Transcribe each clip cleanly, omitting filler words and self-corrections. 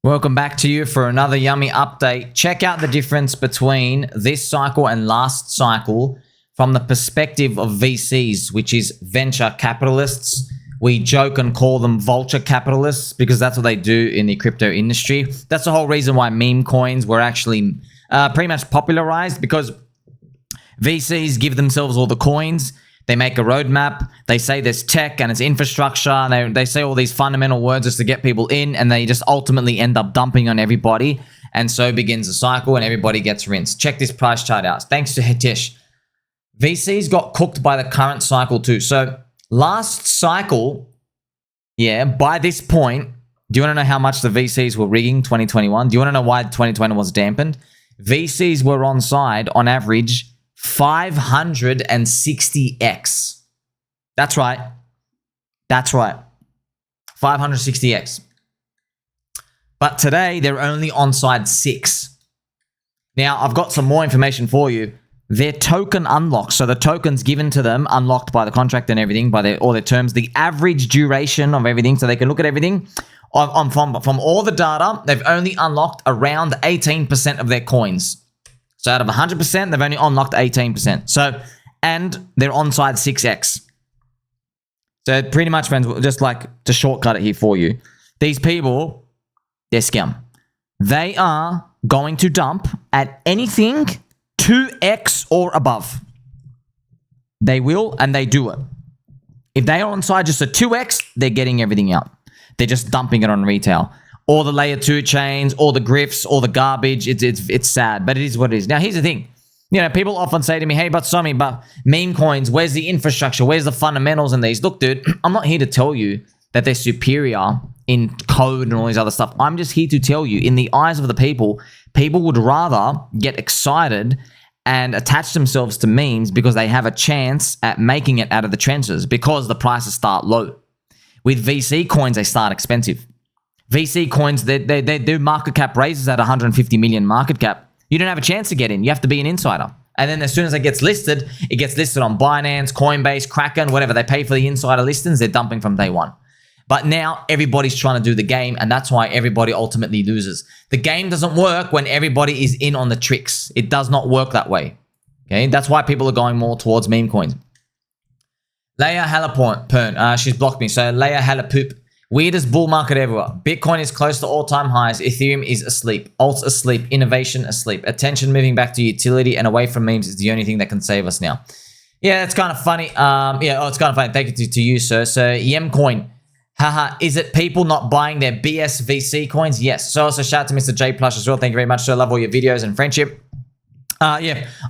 Welcome back to you for another yummy update. Check out the difference between this cycle and last cycle from the perspective of VCs, which is venture capitalists. We joke and call them vulture capitalists because that's what they do in the crypto industry. That's the whole reason why meme coins were actually pretty much popularized, because VCs give themselves all the coins. They make a roadmap. They say there's tech and it's infrastructure. And they say all these fundamental words just to get people in, and they just ultimately end up dumping on everybody. And so begins a cycle and everybody gets rinsed. Check this price chart out. Thanks to Hitesh. VCs got cooked by the current cycle too. So last cycle, yeah, by this point, do you want to know how much the VCs were rigging 2021? Do you want to know why 2020 was dampened? VCs were on side on average 560x. That's right. That's right. 560x. But today, they're only on side 6. Now, I've got some more information for you. Their token unlocked, so the tokens given to them, unlocked by the contract and everything, by all their terms, the average duration of everything, so they can look at everything. From all the data, they've only unlocked around 18% of their coins. So out of 100%, they've only unlocked 18%. So, and they're on side 6x. So pretty much, friends, just like to shortcut it here for you. These people, they're scum. They are going to dump at anything 2x or above. They will, and they do it. If they are on side just a 2x, they're getting everything out. They're just dumping it on retail. All the layer 2 chains, all the grifts, all the garbage. It's sad, but it is what it is. Now, here's the thing. You know, people often say to me, hey, but Somi, but meme coins, where's the infrastructure? Where's the fundamentals in these? Look, dude, I'm not here to tell you that they're superior in code and all these other stuff. I'm just here to tell you, in the eyes of the people would rather get excited and attach themselves to memes because they have a chance at making it out of the trenches because the prices start low. With VC coins, they start expensive. VC coins, they do market cap raises at 150 million market cap. You don't have a chance to get in. You have to be an insider. And then as soon as it gets listed on Binance, Coinbase, Kraken, whatever. They pay for the insider listings. They're dumping from day one. But now everybody's trying to do the game, and that's why everybody ultimately loses. The game doesn't work when everybody is in on the tricks. It does not work that way. Okay, that's why people are going more towards meme coins. Leia Halapern, she's blocked me. So Leia Halapoop. Weirdest bull market ever. Bitcoin is close to all-time highs. Ethereum is asleep. Alt's asleep. Innovation asleep. Attention moving back to utility and away from memes is the only thing that can save us now. Yeah, it's kind of funny. It's kind of funny. Thank you to you, sir. So Yemcoin. Haha, is it people not buying their BS VC coins? Yes. So also shout out to Mr JayPlush as well. Thank you very much, sir. Love all your videos and friendship.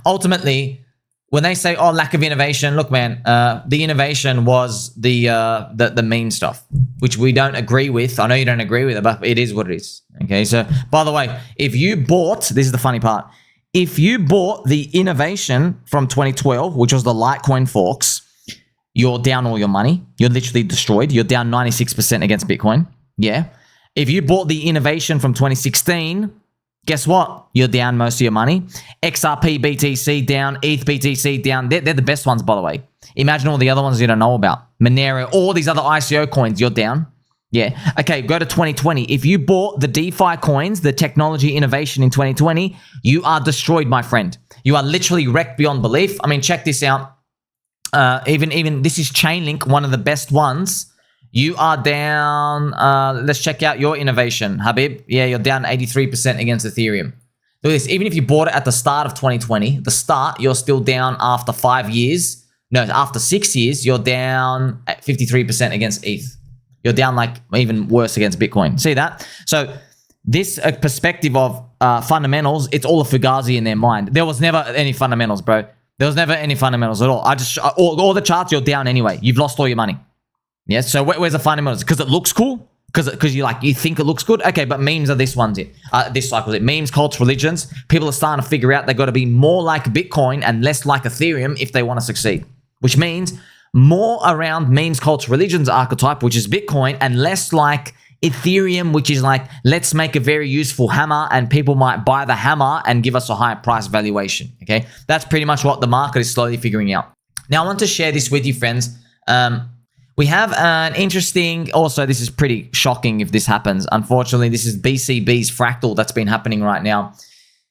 Ultimately, when they say, oh, lack of innovation, look, man, the innovation was the meme stuff, which we don't agree with. I know you don't agree with it, but it is what it is. Okay, so by the way, if you bought, this is the funny part, if you bought the innovation from 2012, which was the Litecoin forks, you're down all your money. You're literally destroyed. You're down 96% against Bitcoin. Yeah. If you bought the innovation from 2016, guess what? You're down most of your money. XRP BTC down, ETH BTC down. They're the best ones, by the way. Imagine all the other ones you don't know about. Monero, all these other ICO coins, you're down. Yeah. Okay, go to 2020. If you bought the DeFi coins, the technology innovation in 2020, you are destroyed, my friend. You are literally wrecked beyond belief. I mean, check this out. Even this is Chainlink, one of the best ones. You are down, let's check out your innovation, Habib. Yeah, you're down 83% against Ethereum. Look at this, even if you bought it at the start of 2020, you're still down after 5 years. No, after 6 years, you're down at 53% against ETH. You're down like even worse against Bitcoin. See that? So this perspective of fundamentals, it's all a fugazi in their mind. There was never any fundamentals, bro. There was never any fundamentals at all. All the charts, you're down anyway. You've lost all your money. Yeah, so where's the fundamentals? Because it looks cool? Because you think it looks good? Okay, but memes are this cycle's it. Memes, cults, religions. People are starting to figure out they've got to be more like Bitcoin and less like Ethereum if they want to succeed. Which means more around memes, cults, religions archetype, which is Bitcoin, and less like Ethereum, which is like, let's make a very useful hammer and people might buy the hammer and give us a higher price valuation. Okay, that's pretty much what the market is slowly figuring out. Now, I want to share this with you, friends. We have an interesting, also this is pretty shocking if this happens. Unfortunately, this is BCB's fractal that's been happening right now.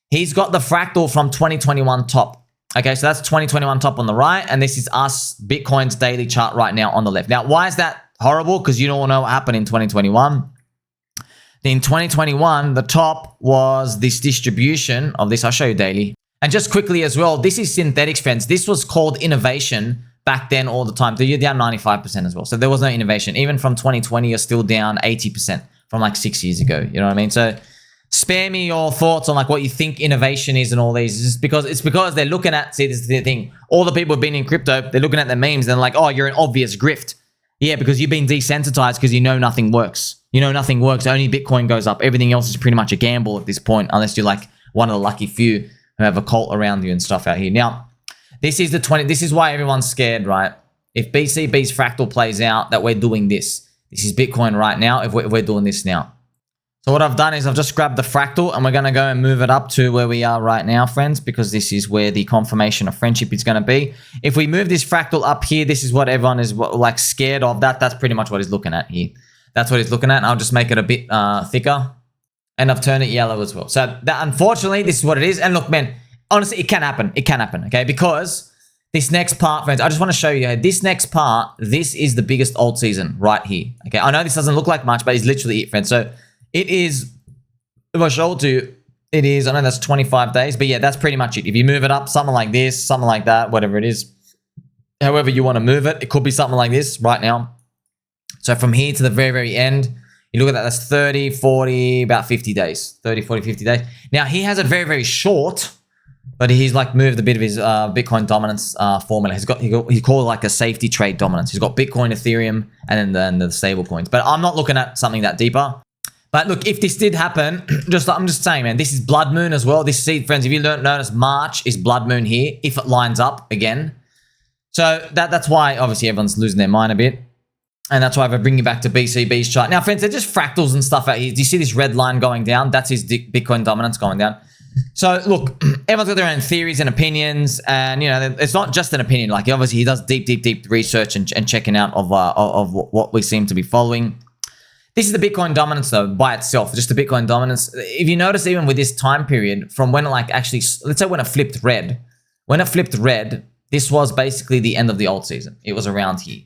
He's got the fractal from 2021 top. Okay, so that's 2021 top on the right, and this is us, Bitcoin's daily chart right now on the left. Now, why is that horrible? Because you don't know what happened in 2021. In 2021, the top was this distribution of this. I'll show you daily. And just quickly as well, this is synthetics, friends. This was called innovation back then all the time. So you're down 95% as well. So there was no innovation. Even from 2020, you're still down 80% from like 6 years ago. You know what I mean? So spare me your thoughts on like what you think innovation is and all these. It's because they're looking at, see, this is the thing. All the people who've been in crypto, they're looking at the memes and they're like, oh, you're an obvious grift. Yeah, because you've been desensitized because you know nothing works. You know nothing works. Only Bitcoin goes up. Everything else is pretty much a gamble at this point, unless you're like one of the lucky few who have a cult around you and stuff out here. Now, this is this is why everyone's scared, right? If BCB's fractal plays out, that we're doing this. This is Bitcoin right now if we're doing this now. So what I've done is I've just grabbed the fractal and we're going to go and move it up to where we are right now, friends, because this is where the confirmation of friendship is going to be. If we move this fractal up here, this is what everyone is like scared of. That's pretty much what he's looking at here. That's what he's looking at. And I'll just make it a bit thicker. And I've turned it yellow as well. So that, unfortunately, this is what it is. And look, man, honestly, it can happen. It can happen, okay? Because this next part, friends, I just want to show you this next part. This is the biggest alt season right here, okay? I know this doesn't look like much, but it's literally it, friends. So it is, if I show it to you, it is, I know that's 25 days, but yeah, that's pretty much it. If you move it up, something like this, something like that, whatever it is, however you want to move it, it could be something like this right now. So from here to the very, very end, you look at that, that's 30, 40, about 50 days. 30, 40, 50 days. Now, he has it very, very short, but he's like moved a bit of his Bitcoin dominance formula. He called it like a safety trade dominance. He's got Bitcoin, Ethereum, and then the stable coins. But I'm not looking at something that deeper. But look, if this did happen, I'm just saying, man, this is blood moon as well. This, see, friends, if you don't notice, March is blood moon here, if it lines up again. So that's why, obviously, everyone's losing their mind a bit. And that's why I bring you back to BCB's chart. Now, friends, they're just fractals and stuff out here. Do you see this red line going down? That's his Bitcoin dominance going down. So, look, everyone's got their own theories and opinions. And, you know, it's not just an opinion. Like, obviously, he does deep research and checking out of what we seem to be following. This is the Bitcoin dominance, though, by itself. Just the Bitcoin dominance. If you notice, even with this time period, from when it, like, actually, let's say when it flipped red. When it flipped red, this was basically the end of the alt season. It was around here.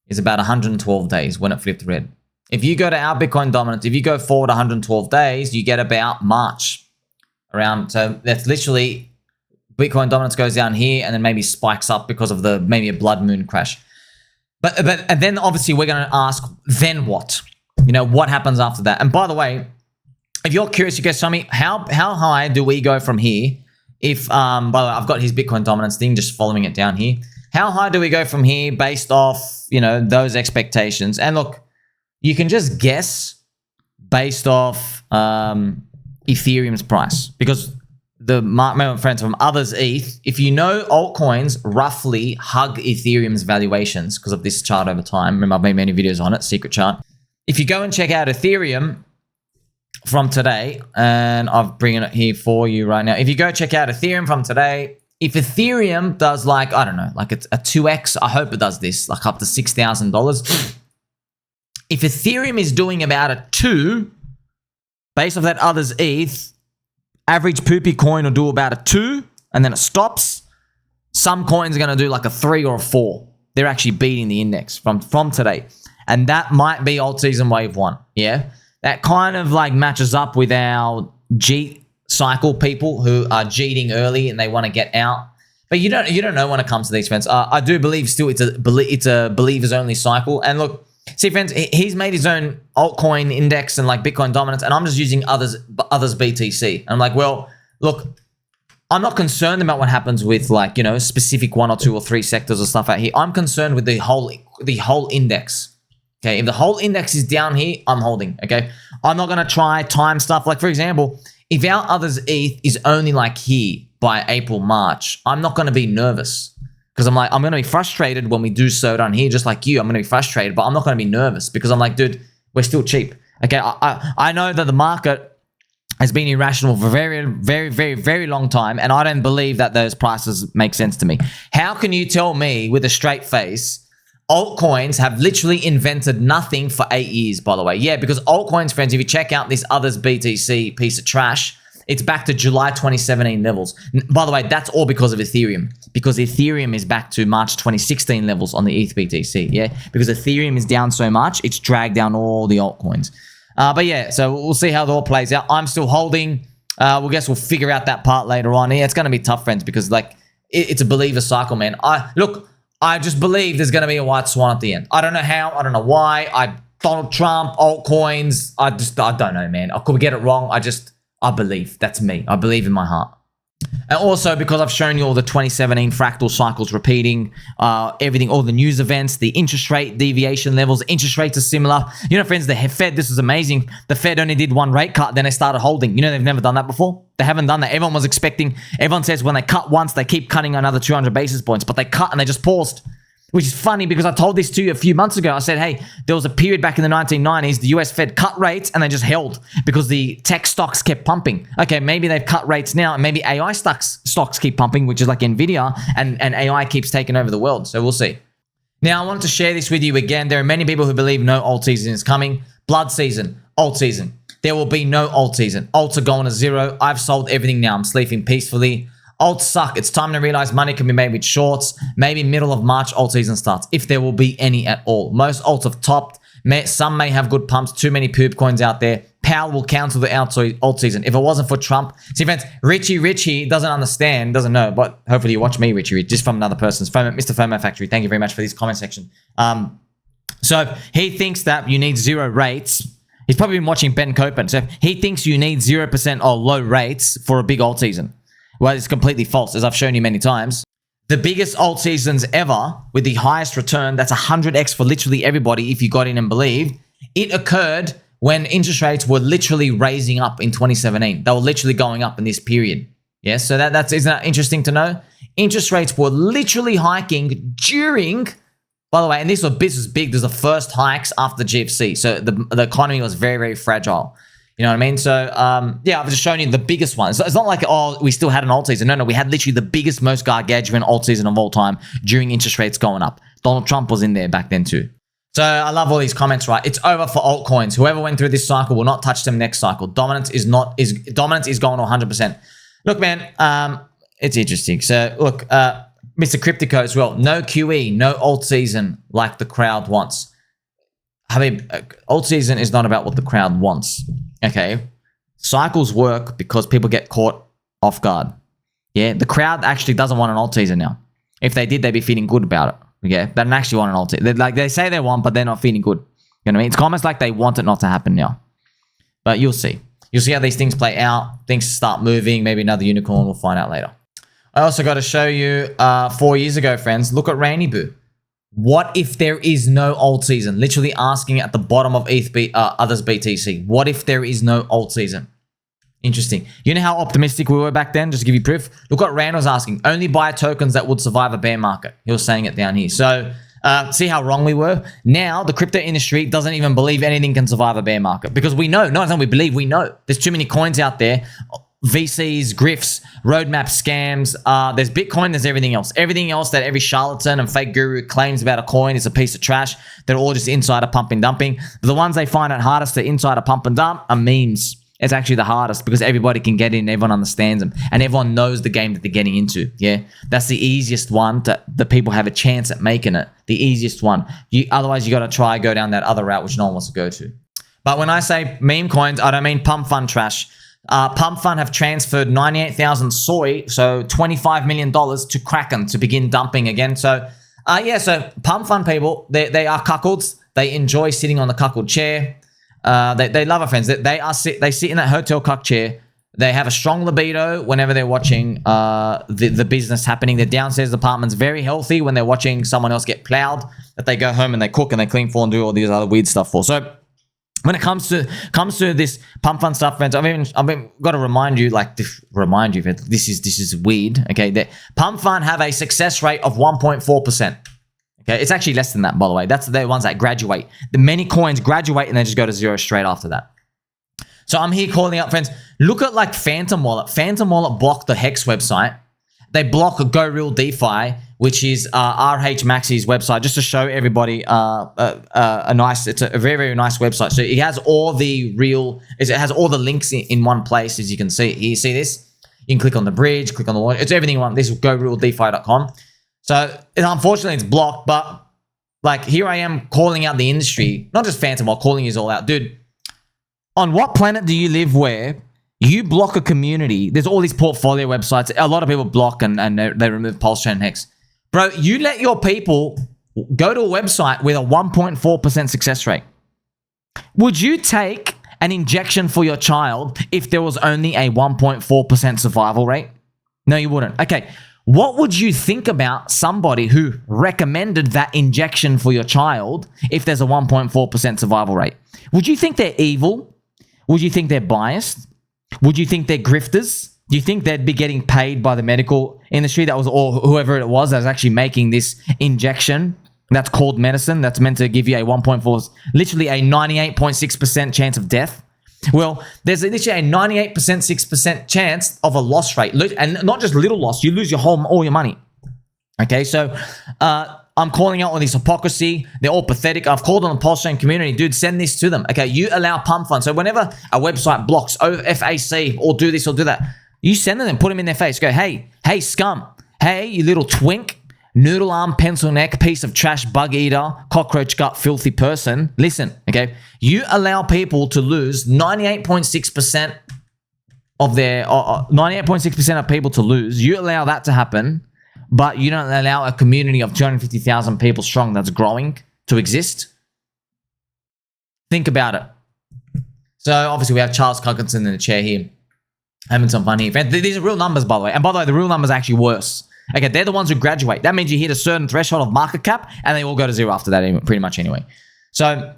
It's about 112 days when it flipped red. If you go to our Bitcoin dominance, if you go forward 112 days, you get about March around. So that's literally Bitcoin dominance goes down here and then maybe spikes up because of maybe a blood moon crash. And then obviously we're going to ask, then what? You know, what happens after that? And by the way, if you're curious, you guys tell me how high do we go from here? If by the way, I've got his Bitcoin dominance thing, just following it down here. How high do we go from here based off, you know, those expectations? And look, you can just guess based off Ethereum's price, because my friends from others ETH, if you know altcoins roughly hug Ethereum's valuations because of this chart over time. Remember, I've made many videos on it, secret chart. If you go and check out Ethereum from today, and I'm bringing it here for you right now. If you go check out Ethereum from today, if Ethereum does like, I don't know, like it's a 2x, I hope it does this, like up to $6,000. If Ethereum is doing about a 2, based off that others ETH, average poopy coin will do about a 2, and then it stops. Some coins are going to do like a 3 or a 4. They're actually beating the index from today. And that might be alt season wave 1. Yeah. That kind of like matches up with our G cycle people who are jeeting early and they want to get out. But you don't know when it comes to these, friends. I do believe still it's a believers only cycle. And look, see, friends, he's made his own altcoin index and like Bitcoin dominance, and I'm just using others BTC. And I'm like, well, look, I'm not concerned about what happens with like, you know, specific 1 or 2 or 3 sectors or stuff out here. I'm concerned with the whole index. Okay, if the whole index is down here, I'm holding. Okay, I'm not gonna try time stuff. Like for example, if our others ETH is only like here by April, March, I'm not gonna be nervous because I'm gonna be frustrated when we do so down here, just like you. I'm gonna be frustrated, but I'm not gonna be nervous because I'm like, dude, we're still cheap. Okay, I know that the market has been irrational for a very, very, very, very long time, and I don't believe that those prices make sense to me. How can you tell me with a straight face, Altcoins have literally invented nothing for 8 years, by the way. Yeah, because altcoins, friends, if you check out this others BTC piece of trash, it's back to July 2017 levels. By the way, that's all because of Ethereum. Because Ethereum is back to March 2016 levels on the ETH BTC, yeah? Because Ethereum is down so much, it's dragged down all the altcoins. But yeah, so we'll see how it all plays out. I'm still holding. We'll figure out that part later on. Yeah, it's going to be tough, friends, because like it's a believer cycle, man. I just believe there's going to be a white swan at the end. I don't know how. I don't know why. Donald Trump, altcoins. I don't know, man. I could get it wrong. I believe. That's me. I believe in my heart. And also because I've shown you all the 2017 fractal cycles repeating, everything, all the news events, the interest rate deviation levels, interest rates are similar. You know, friends, the Fed, this is amazing. The Fed only did one rate cut, then they started holding. You know, they've never done that before. They haven't done that. Everyone was expecting, everyone says when they cut once, they keep cutting another 200 basis points, but they cut and they just paused. Which is funny because I told this to you a few months ago. I said, hey, there was a period back in the 1990s, the US Fed cut rates and they just held because the tech stocks kept pumping. Okay, maybe they've cut rates now and maybe AI stocks keep pumping, which is like Nvidia, and AI keeps taking over the world. So we'll see. Now, I wanted to share this with you again. There are many people who believe no alt season is coming. Blood season, alt season. There will be no alt season. Alts are going to zero. I've sold everything now. I'm sleeping peacefully. Alts suck. It's time to realize money can be made with shorts. Maybe middle of March alt season starts, if there will be any at all. Most alts have topped. Some may have good pumps. Too many poop coins out there. Powell will cancel the alt season. If it wasn't for Trump, see, friends, Richie doesn't understand, doesn't know, but hopefully you watch me, Richie, just from another person's Mr. FOMO Factory. Thank you very much for this comment section. So he thinks that you need zero rates. He's probably been watching Ben Copen. So he thinks you need 0% or low rates for a big alt season. Well, it's completely false, as I've shown you many times. The biggest alt seasons ever with the highest return, that's 100x for literally everybody if you got in and believed, it occurred when interest rates were literally raising up in 2017. They were literally going up in this period. Yeah, so isn't that interesting to know? Interest rates were literally hiking during, by the way, and this was big. There's the first hikes after the GFC. So the economy was very, very fragile. You know what I mean? So, yeah, I've just shown you the biggest one. So it's not like, oh, we still had an alt season. No, we had literally the biggest, most gargantuan alt season of all time during interest rates going up. Donald Trump was in there back then too. So I love all these comments, right? It's over for altcoins. Whoever went through this cycle will not touch them next cycle. Dominance is going to 100%. Look, man, it's interesting. So look, Mr. Cryptico as well. No QE, no alt season like the crowd wants. I mean, alt season is not about what the crowd wants. Okay, cycles work because people get caught off guard. Yeah, the crowd actually doesn't want an alt season now. If they did, they'd be feeling good about it. Okay, they don't actually want an alt season. They say they want, but they're not feeling good. You know what I mean? It's almost like they want it not to happen now. But you'll see. You'll see how these things play out. Things start moving. Maybe another unicorn. We'll find out later. I also got to show you 4 years ago, friends. Look at Rainy Boo. What if there is no alt season? Literally asking at the bottom of others BTC. What if there is no alt season? Interesting. You know how optimistic we were back then? Just to give you proof. Look what Rand was asking. Only buy tokens that would survive a bear market. He was saying it down here. So see how wrong we were? Now the crypto industry doesn't even believe anything can survive a bear market because we know. Not only we believe, we know. There's too many coins out there. VCs, grifts, roadmap scams. There's Bitcoin, there's everything else. Everything else that every charlatan and fake guru claims about a coin is a piece of trash. They're all just insider pump and dumping. The ones they find it hardest to insider pump and dump are memes. It's actually the hardest because everybody can get in, everyone understands them, and everyone knows the game that they're getting into. Yeah, that's the easiest one the people have a chance at making it. The easiest one. Otherwise, you got to go down that other route, which no one wants to go to. But when I say meme coins, I don't mean PumpFun trash. PumpFun have transferred 98,000 soy, so $25 million to Kraken to begin dumping again. So, yeah, so PumpFun people, they are cuckolds. They enjoy sitting on the cuckold chair. They love our friends. They sit in that hotel cuck chair. They have a strong libido whenever they're watching the business happening. Their downstairs apartment's very healthy when they're watching someone else get plowed, that they go home and they cook and they clean for and do all these other weird stuff for. So when it comes to this PumpFun stuff, friends, I've got to remind you that this is weird. Okay, that PumpFun have a success rate of 1.4%. Okay, it's actually less than that, by the way. That's the ones that graduate. The many coins graduate and they just go to zero straight after that. So I'm here calling out, friends. Look at like Phantom Wallet. Phantom Wallet blocked the Hex website. they block Go Real DeFi, which is RH Maxi's website, just to show everybody it's a very, very nice website. So it has all the it has all the links in one place, as you can see. Here, you see this? You can click on the bridge, click on the launch. It's everything you want. This is gorealdefi.com. So unfortunately, it's blocked, but like here I am calling out the industry, not just Phantom, while calling you all out. Dude, on what planet do you live where you block a community? There's all these portfolio websites. A lot of people block and they remove PulseChain Hex. Bro, you let your people go to a website with a 1.4% success rate. Would you take an injection for your child if there was only a 1.4% survival rate? No, you wouldn't. Okay, what would you think about somebody who recommended that injection for your child if there's a 1.4% survival rate? Would you think they're evil? Would you think they're biased? Would you think they're grifters? Do you think they'd be getting paid by the medical industry or whoever it was that was actually making this injection that's called medicine that's meant to give you a 1.4, literally a 98.6% chance of death? Well, there's literally a 98.6% chance of a loss rate, and not just little loss. You lose all your money. Okay, so I'm calling out all this hypocrisy. They're all pathetic. I've called on the PulseChain community. Dude, send this to them. Okay, you allow PumpFun. So whenever a website blocks FAC or do this or do that, you send them, put them in their face. Go, hey scum. Hey, you little twink. Noodle arm, pencil neck, piece of trash, bug eater, cockroach gut, filthy person. Listen, okay? You allow people to lose 98.6% of their 98.6% of people to lose. You allow that to happen, but you don't allow a community of 250,000 people strong that's growing to exist. Think about it. So obviously we have Charles Cockinson in the chair here, having some fun here. These are real numbers, by the way. And by the way, the real numbers are actually worse. Okay, they're the ones who graduate. That means you hit a certain threshold of market cap, and they all go to zero after that, pretty much anyway. So,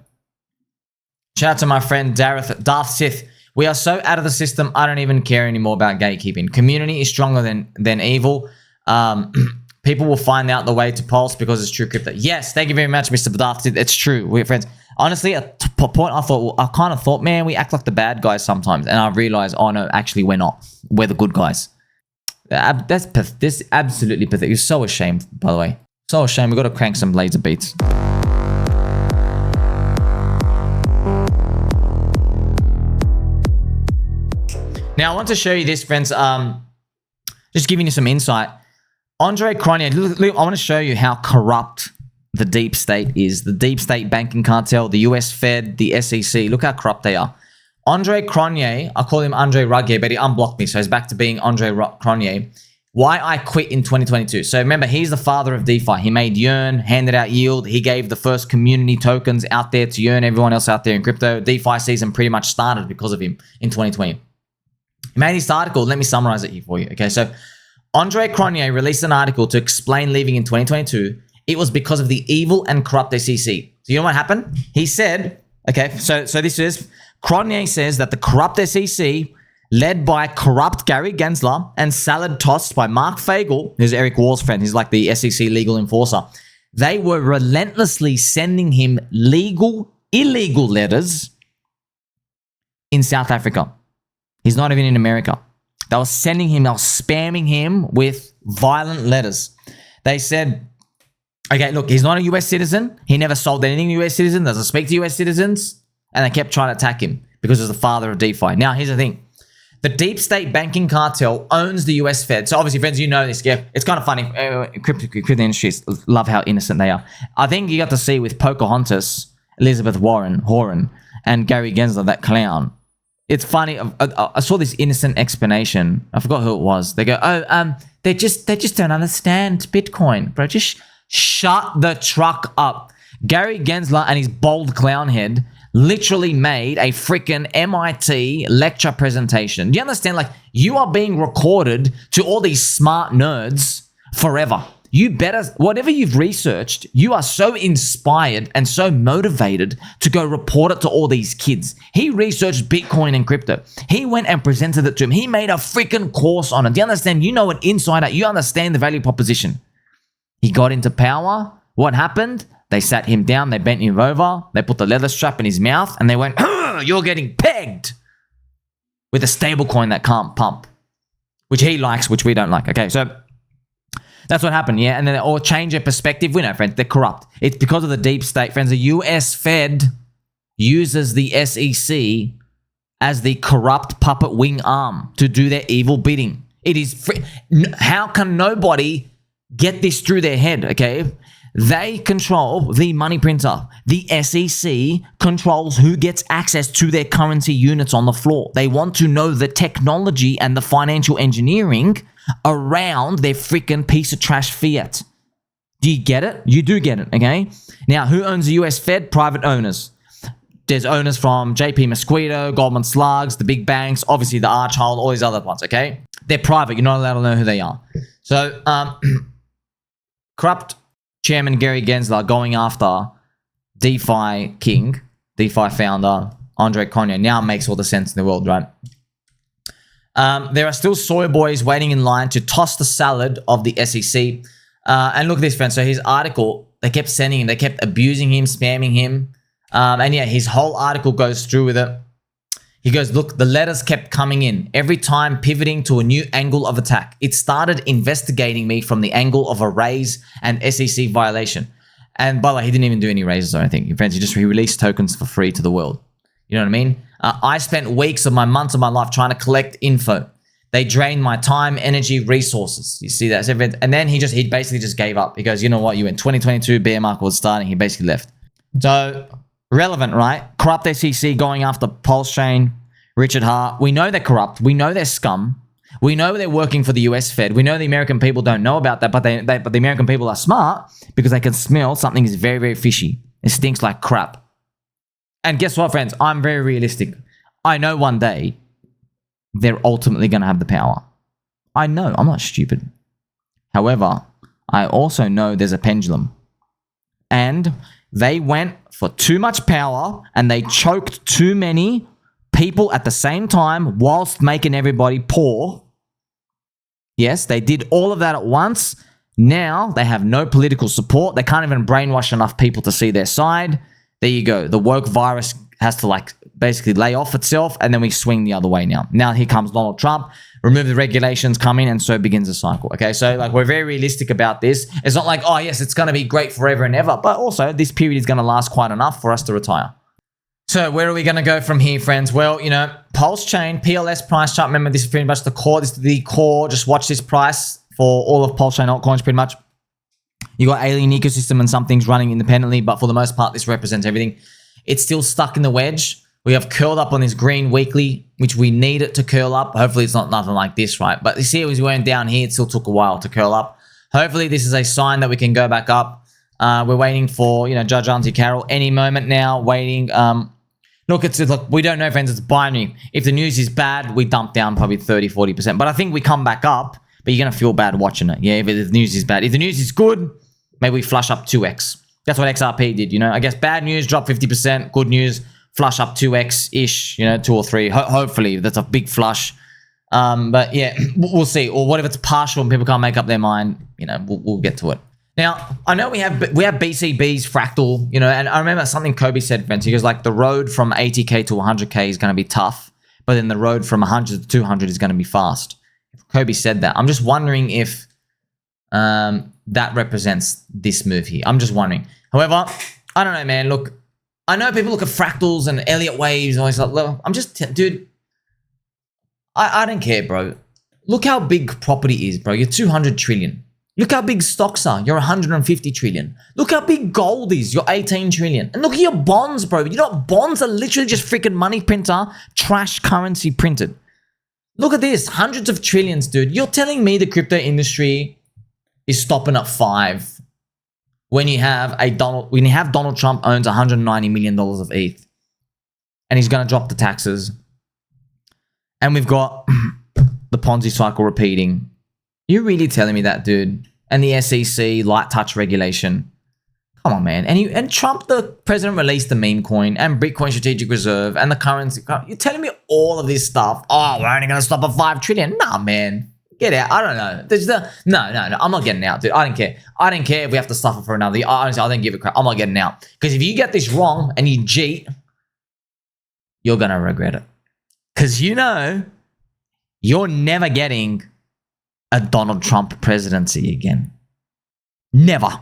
shout out to my friend Darrth Sith. We are so out of the system, I don't even care anymore about gatekeeping. Community is stronger than evil. People will find out the way to Pulse because it's true crypto. Yes, thank you very much, Mr. Darth Sith. It's true. We're friends. Honestly, at a point I kind of thought, man, we act like the bad guys sometimes. And I realized, oh no, actually we're not. We're the good guys. That's absolutely pathetic. You're so ashamed, by the way. So ashamed. We've got to crank some laser beats. Now, I want to show you this, friends. Just giving you some insight. Cronje, I want to show you how corrupt the deep state is. The deep state banking cartel, the US Fed, the SEC. Look how corrupt they are. Cronje, I call him Andre Ruggier, but he unblocked me, so he's back to being Andre Cronje. Why I quit in 2022. So remember, he's the father of DeFi. He made Yearn, handed out yield. He gave the first community tokens out there to Yearn, everyone else out there in crypto. DeFi season pretty much started because of him in 2020. He made this article. Let me summarize it here for you. Okay, so Andre Cronje released an article to explain leaving in 2022. It was because of the evil and corrupt SEC. So you know what happened? He said, okay, so this is... Cronje says that the corrupt SEC, led by corrupt Gary Gensler and salad tossed by Mark Fagel, who's Eric Wall's friend, he's like the SEC legal enforcer, they were relentlessly sending him illegal letters in South Africa. He's not even in America. They were spamming him with violent letters. They said, okay, look, he's not a US citizen. He never sold anything to a US citizen, doesn't speak to US citizens. And they kept trying to attack him because he's the father of DeFi. Now, here's the thing. The deep state banking cartel owns the US Fed. So obviously, friends, you know this. Yeah, it's kind of funny. Crypto industries love how innocent they are. I think you got to see with Pocahontas, Elizabeth Warren, and Gary Gensler, that clown. It's funny. I saw this innocent explanation. I forgot who it was. They go, they just don't understand Bitcoin, bro. Just shut the truck up. Gary Gensler and his bold clown head literally made a freaking MIT lecture presentation. Do you understand? Like, you are being recorded to all these smart nerds forever. You better, whatever you've researched, you are so inspired and so motivated to go report it to all these kids. He researched Bitcoin and crypto. He went and presented it to him. He made a freaking course on it. Do you understand? You know it inside out. You understand the value proposition. He got into power. What happened? They sat him down, they bent him over, they put the leather strap in his mouth, and they went, you're getting pegged with a stable coin that can't pump, which he likes, which we don't like. Okay, so That's what happened, yeah. And then they all change their perspective. We know, friends, they're corrupt. It's because of the deep state, friends. The US Fed uses the SEC as the corrupt puppet wing arm to do their evil bidding. It is how can nobody get this through their head, okay? They control the money printer. The SEC controls who gets access to their currency units on the floor. They want to know the technology and the financial engineering around their freaking piece of trash fiat. Do you get it? You do get it, okay? Now, who owns the US Fed? Private owners. There's owners from JP Mosquito, Goldman Slugs, the big banks, obviously the Archild, all these other ones, okay? They're private. You're not allowed to know who they are. So, corrupt Chairman Gary Gensler going after DeFi king, DeFi founder, Andre Cronje. Now makes all the sense in the world, right? There are still soy boys waiting in line to toss the salad of the SEC. And look at this, friends. So his article, they kept sending him, they kept abusing him, spamming him. And yeah, his whole article goes through with it. He goes, look, the letters kept coming in, every time pivoting to a new angle of attack. It started investigating me from the angle of a raise and SEC violation. And by the way, he didn't even do any raises or anything. Friends, he released tokens for free to the world. You know what I mean? I spent weeks of my months of my life trying to collect info. They drained my time, energy, resources. You see that? And then he basically just gave up. He goes, you know what? You in 2022, bear market was starting. He basically left. So relevant, right? Corrupt SEC going after PulseChain, Richard Hart. We know they're corrupt. We know they're scum. We know they're working for the US Fed. We know the American people don't know about that, but the American people are smart because they can smell something is very, very fishy. It stinks like crap. And guess what, friends? I'm very realistic. I know one day they're ultimately going to have the power. I know. I'm not stupid. However, I also know there's a pendulum. And they went for too much power and they choked too many people at the same time whilst making everybody poor. Yes, they did all of that at once. Now they have no political support. They can't even brainwash enough people to see their side. There you go. The woke virus has to basically lay off itself, and then we swing the other way now. Now here comes Donald Trump. Remove the regulations, come in, and so begins the cycle. Okay, so we're very realistic about this. It's not like, oh yes, it's going to be great forever and ever, but also this period is going to last quite enough for us to retire. So where are we going to go from here, friends? Well, you know, PulseChain, PLS price chart. Remember, this is pretty much the core. This is the core. Just watch this price for all of PulseChain altcoins pretty much. You got alien ecosystem and some things running independently, but for the most part, this represents everything. It's still stuck in the wedge. We have curled up on this green weekly, which we need it to curl up. Hopefully, it's not nothing like this, right? But you see, as we went down here, it still took a while to curl up. Hopefully, this is a sign that we can go back up. We're waiting for, you know, Judge Auntie Carol any moment now. Waiting. Look, we don't know, friends. It's binary. If the news is bad, we dump down probably 30, 40%. But I think we come back up, but you're going to feel bad watching it. Yeah, if the news is bad. If the news is good, maybe we flush up 2x. That's what XRP did, you know. I guess bad news, drop 50%. Good news, flush up 2x-ish, you know, 2 or 3. Hopefully, that's a big flush. But yeah, we'll see. Or what if it's partial and people can't make up their mind? You know, we'll get to it. Now, I know we have BCB's fractal, you know, and I remember something Kobe said, friends. He goes, like, the road from 80K to 100K is going to be tough, but then the road from 100 to 200 is going to be fast. Kobe said that. I'm just wondering if that represents this move here. I'm just wondering. However, I don't know, man. Look, I know people look at fractals and Elliott waves and all this stuff. Look, I'm just, dude, I don't care, bro. Look how big property is, bro. You're 200 trillion. Look how big stocks are. You're 150 trillion. Look how big gold is. You're 18 trillion. And look at your bonds, bro. You know, bonds are literally just freaking money printer, trash currency printed. Look at this. Hundreds of trillions, dude. You're telling me the crypto industry is stopping at 5 when you have Donald Trump owns $190 million of ETH and he's going to drop the taxes. And we've got the Ponzi cycle repeating. You're really telling me that, dude? And the SEC light touch regulation. Come on, man. And Trump, the president, released the meme coin and Bitcoin strategic reserve and the currency. You're telling me all of this stuff. Oh, we're only going to stop at 5 trillion. Nah, man. Get out. I don't know. No. I'm not getting out, dude. I don't care. I don't care if we have to suffer for another year. Honestly, I don't give a crap. I'm not getting out. Because if you get this wrong and you cheat, you're going to regret it. Because you know, you're never getting a Donald Trump presidency again. Never.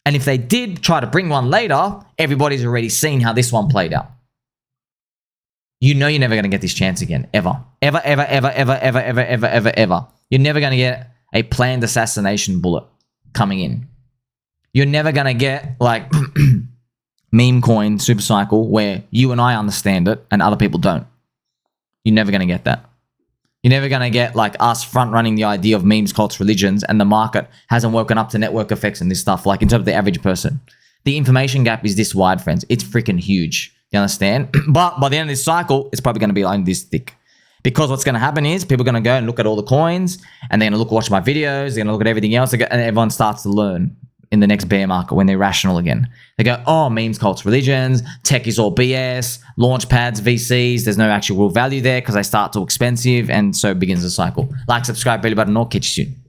And if they did try to bring one later, everybody's already seen how this one played out. You know you're never going to get this chance again. Ever. Ever, ever, ever, ever, ever, ever, ever, ever, ever. You're never going to get a planned assassination bullet coming in. You're never going to get, like, meme coin super cycle where you and I understand it and other people don't. You're never going to get that. You're never going to get, like, us front-running the idea of memes, cults, religions, and the market hasn't woken up to network effects and this stuff, like, in terms of the average person. The information gap is this wide, friends. It's freaking huge. You understand? But by the end of this cycle, it's probably going to be like this thick. Because what's going to happen is people are going to go and look at all the coins, and they're going to watch my videos, they're going to look at everything else, and everyone starts to learn in the next bear market when they're rational again. They go, oh, memes, cults, religions, tech is all BS, launch pads, VCs, there's no actual real value there because they start too expensive, and so begins the cycle. Like, subscribe, belly button, or catch you soon.